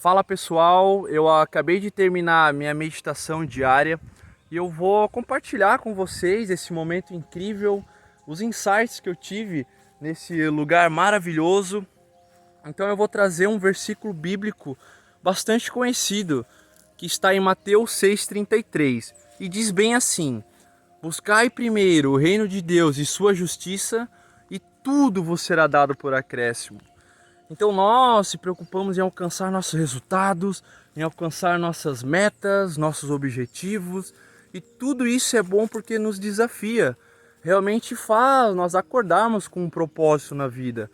Fala pessoal, eu acabei de terminar minha meditação diária e eu vou compartilhar com vocês esse momento incrível, os insights que eu tive nesse lugar maravilhoso. Então eu vou trazer um versículo bíblico bastante conhecido, que está em Mateus 6,33 e diz bem assim: buscai primeiro o reino de Deus e sua justiça e tudo vos será dado por acréscimo. Então nós se preocupamos em alcançar nossos resultados, em alcançar nossas metas, nossos objetivos, e tudo isso é bom porque nos desafia. Realmente faz nós acordarmos com um propósito na vida.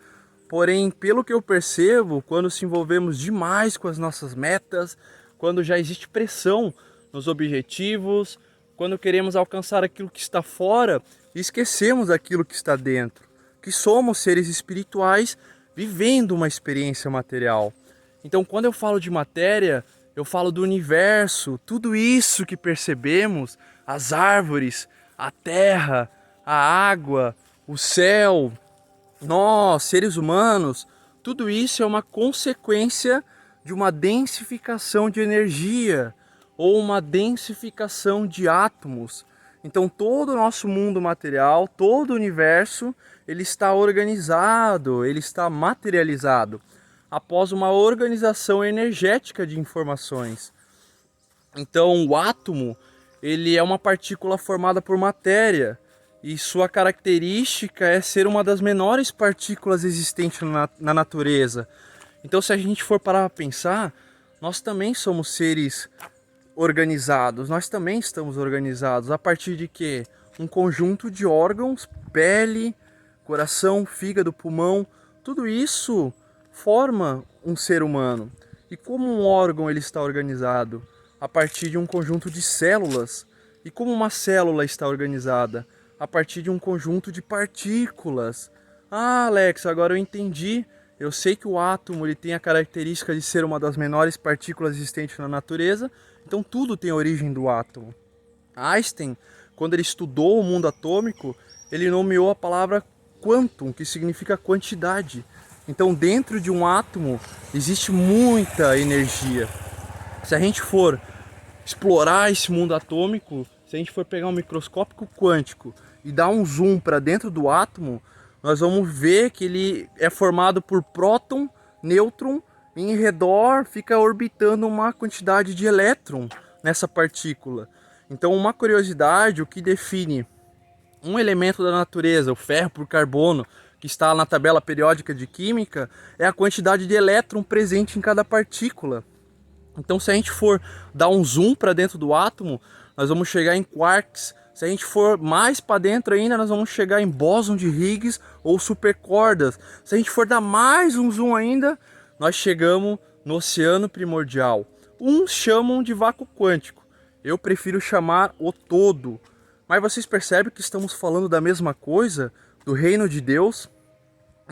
Porém, pelo que eu percebo, quando se envolvemos demais com as nossas metas, quando já existe pressão nos objetivos, quando queremos alcançar aquilo que está fora, esquecemos aquilo que está dentro, que somos seres espirituais vivendo uma experiência material. Então, quando eu falo de matéria, eu falo do universo, tudo isso que percebemos, as árvores, a terra, a água, o céu, nós, seres humanos, tudo isso é uma consequência de uma densificação de energia ou uma densificação de átomos. Então todo o nosso mundo material, todo o universo, ele está organizado, ele está materializado após uma organização energética de informações. Então o átomo, ele é uma partícula formada por matéria e sua característica é ser uma das menores partículas existentes na natureza. Então se a gente for parar para pensar, nós também somos seres organizados, nós também estamos organizados a partir de quê? Um conjunto de órgãos, pele, coração, fígado, pulmão, tudo isso forma um ser humano. E como um órgão ele está organizado? A partir de um conjunto de células. E como uma célula está organizada? A partir de um conjunto de partículas. Ah, Alex, agora eu entendi. Eu sei que o átomo ele tem a característica de ser uma das menores partículas existentes na natureza, então tudo tem origem do átomo. Einstein, quando ele estudou o mundo atômico, ele nomeou a palavra quantum, que significa quantidade. Então dentro de um átomo existe muita energia. Se a gente for explorar esse mundo atômico, se a gente for pegar um microscópio quântico e dar um zoom para dentro do átomo, nós vamos ver que ele é formado por próton, nêutron, e em redor fica orbitando uma quantidade de elétron nessa partícula. Então uma curiosidade, o que define um elemento da natureza, o ferro por carbono, que está na tabela periódica de química, é a quantidade de elétron presente em cada partícula. Então se a gente for dar um zoom para dentro do átomo, nós vamos chegar em quarks. Se a gente for mais para dentro ainda, nós vamos chegar em bóson de Higgs ou supercordas. Se a gente for dar mais um zoom ainda, nós chegamos no oceano primordial. Uns chamam de vácuo quântico. Eu prefiro chamar o todo. Mas vocês percebem que estamos falando da mesma coisa? Do reino de Deus?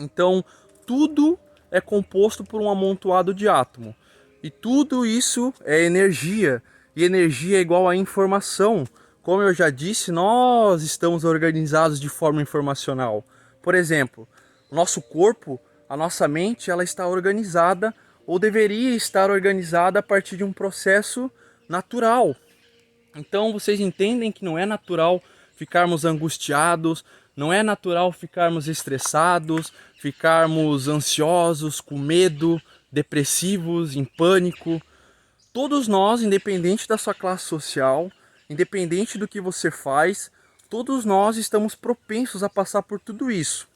Então, tudo é composto por um amontoado de átomo. E tudo isso é energia. E energia é igual a informação. Como eu já disse, nós estamos organizados de forma informacional. Por exemplo, o nosso corpo, a nossa mente, ela está organizada ou deveria estar organizada a partir de um processo natural. Então vocês entendem que não é natural ficarmos angustiados, não é natural ficarmos estressados, ficarmos ansiosos, com medo, depressivos, em pânico. Todos nós, independente da sua classe social, independente do que você faz, todos nós estamos propensos a passar por tudo isso.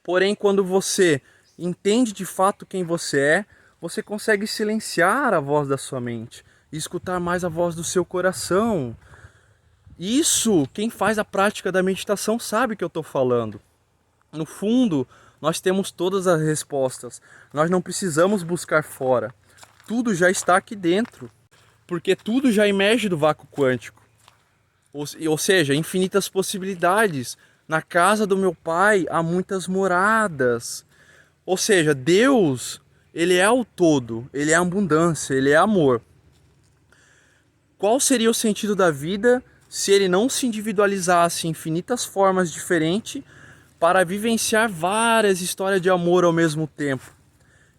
Porém, quando você entende de fato quem você é, você consegue silenciar a voz da sua mente e escutar mais a voz do seu coração. Isso, quem faz a prática da meditação sabe o que eu estou falando. No fundo, nós temos todas as respostas. Nós não precisamos buscar fora. Tudo já está aqui dentro, porque tudo já emerge do vácuo quântico. Ou seja, infinitas possibilidades. Na casa do meu pai há muitas moradas. Ou seja, Deus, ele é o todo, ele é a abundância, ele é amor. Qual seria o sentido da vida se ele não se individualizasse em infinitas formas diferentes para vivenciar várias histórias de amor ao mesmo tempo?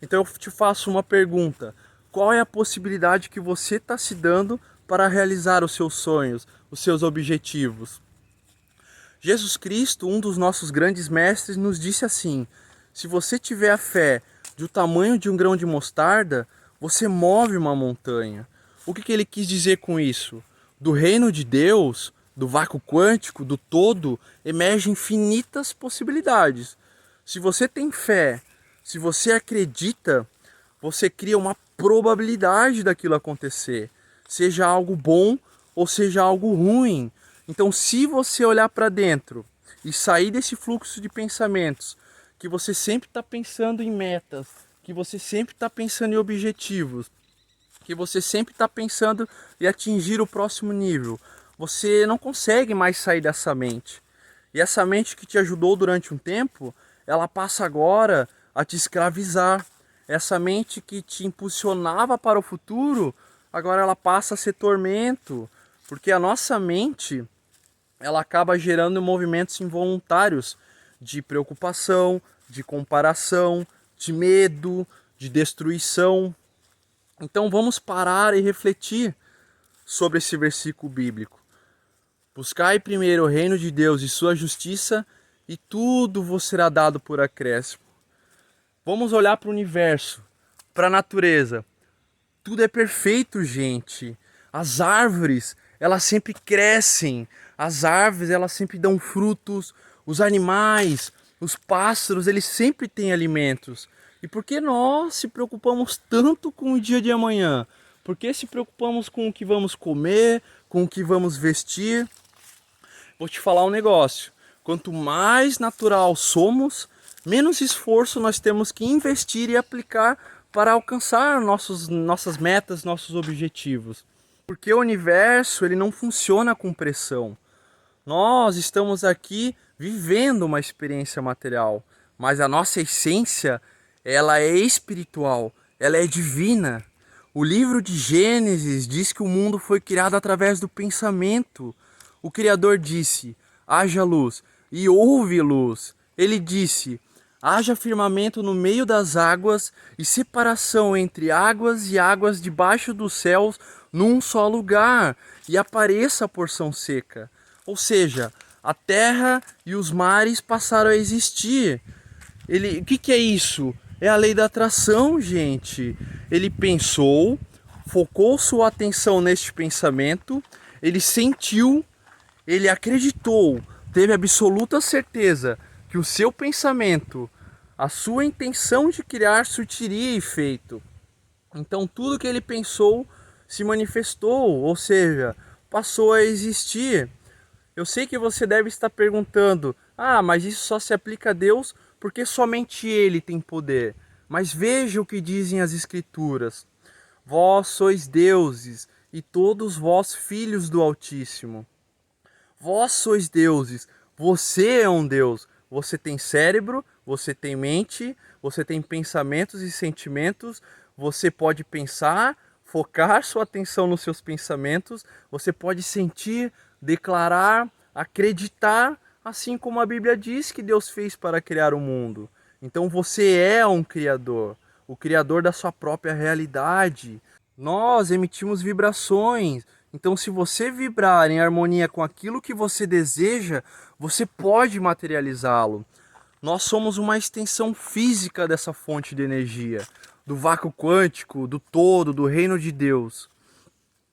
Então eu te faço uma pergunta. qual é a possibilidade que você está se dando para realizar os seus sonhos, os seus objetivos. Jesus Cristo, um dos nossos grandes mestres, nos disse assim: se você tiver a fé do tamanho de um grão de mostarda, você move uma montanha. O que ele quis dizer com isso? Do reino de Deus, do vácuo quântico, do todo, emergem infinitas possibilidades. Se você tem fé, se você acredita, você cria uma probabilidade daquilo acontecer, seja algo bom ou seja algo ruim. Então, se você olhar para dentro e sair desse fluxo de pensamentos, que você sempre está pensando em metas, que você sempre está pensando em objetivos, que você sempre está pensando em atingir o próximo nível, você não consegue mais sair dessa mente. E essa mente que te ajudou durante um tempo, ela passa agora a te escravizar. Essa mente que te impulsionava para o futuro, agora ela passa a ser tormento. Porque a nossa mente, ela acaba gerando movimentos involuntários de preocupação, de comparação, de medo, de destruição. Então vamos parar e refletir sobre esse versículo bíblico. Buscai primeiro o reino de Deus e sua justiça, e tudo vos será dado por acréscimo. Vamos olhar para o universo, para a natureza. Tudo é perfeito, gente. As árvores, elas sempre crescem. As árvores, elas sempre dão frutos. Os animais, os pássaros, eles sempre têm alimentos. E por que nós se preocupamos tanto com o dia de amanhã? Por que se preocupamos com o que vamos comer, com o que vamos vestir? Vou te falar um negócio. Quanto mais natural somos, menos esforço nós temos que investir e aplicar para alcançar nossas metas, nossos objetivos. Porque o universo, ele não funciona com pressão. Nós estamos aqui vivendo uma experiência material, mas a nossa essência, ela é espiritual, ela é divina. O livro de Gênesis diz que o mundo foi criado através do pensamento. O Criador disse: haja luz, e houve luz. Ele disse: haja firmamento no meio das águas e separação entre águas e águas debaixo dos céus num só lugar, e apareça a porção seca. Ou seja, a terra e os mares passaram a existir. O que é isso? É a lei da atração, gente. Ele pensou, focou sua atenção neste pensamento, ele sentiu, ele acreditou, teve absoluta certeza que o seu pensamento, a sua intenção de criar surtiria efeito. Então tudo que ele pensou se manifestou, ou seja, passou a existir. Eu sei que você deve estar perguntando: ah, mas isso só se aplica a Deus porque somente Ele tem poder. Mas veja o que dizem as Escrituras: vós sois deuses e todos vós filhos do Altíssimo. Vós sois deuses, você é um Deus. Você tem cérebro, você tem mente, você tem pensamentos e sentimentos, você pode pensar, focar sua atenção nos seus pensamentos, você pode sentir, declarar, acreditar, assim como a Bíblia diz que Deus fez para criar o mundo. Então você é um criador, o criador da sua própria realidade. Nós emitimos vibrações. Então, se você vibrar em harmonia com aquilo que você deseja, você pode materializá-lo. Nós somos uma extensão física dessa fonte de energia, do vácuo quântico, do todo, do reino de Deus.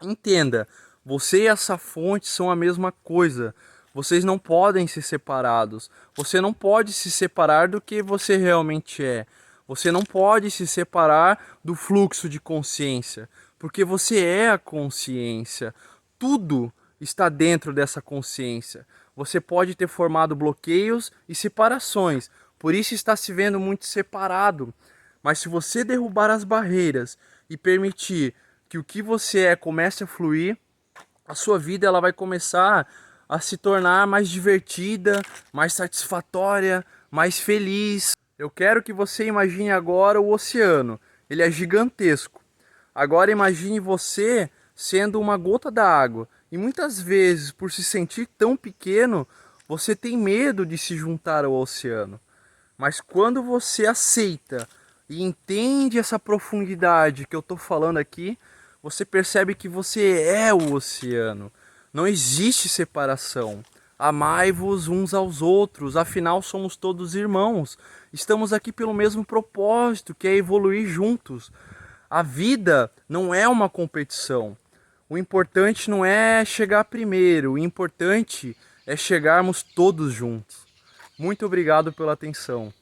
Entenda, você e essa fonte são a mesma coisa. Vocês não podem ser separados. Você não pode se separar do que você realmente é. Você não pode se separar do fluxo de consciência, porque você é a consciência. Tudo está dentro dessa consciência. Você pode ter formado bloqueios e separações, por isso está se vendo muito separado. Mas se você derrubar as barreiras e permitir que o que você é comece a fluir, a sua vida ela vai começar a se tornar mais divertida, mais satisfatória, mais feliz. Eu quero que você imagine agora o oceano. Ele é gigantesco. Agora imagine você sendo uma gota d'água. E muitas vezes, por se sentir tão pequeno, você tem medo de se juntar ao oceano. Mas quando você aceita e entende essa profundidade que eu estou falando aqui, você percebe que você é o oceano. Não existe separação. Amai-vos uns aos outros, afinal somos todos irmãos. Estamos aqui pelo mesmo propósito, que é evoluir juntos. A vida não é uma competição. O importante não é chegar primeiro, o importante é chegarmos todos juntos. Muito obrigado pela atenção.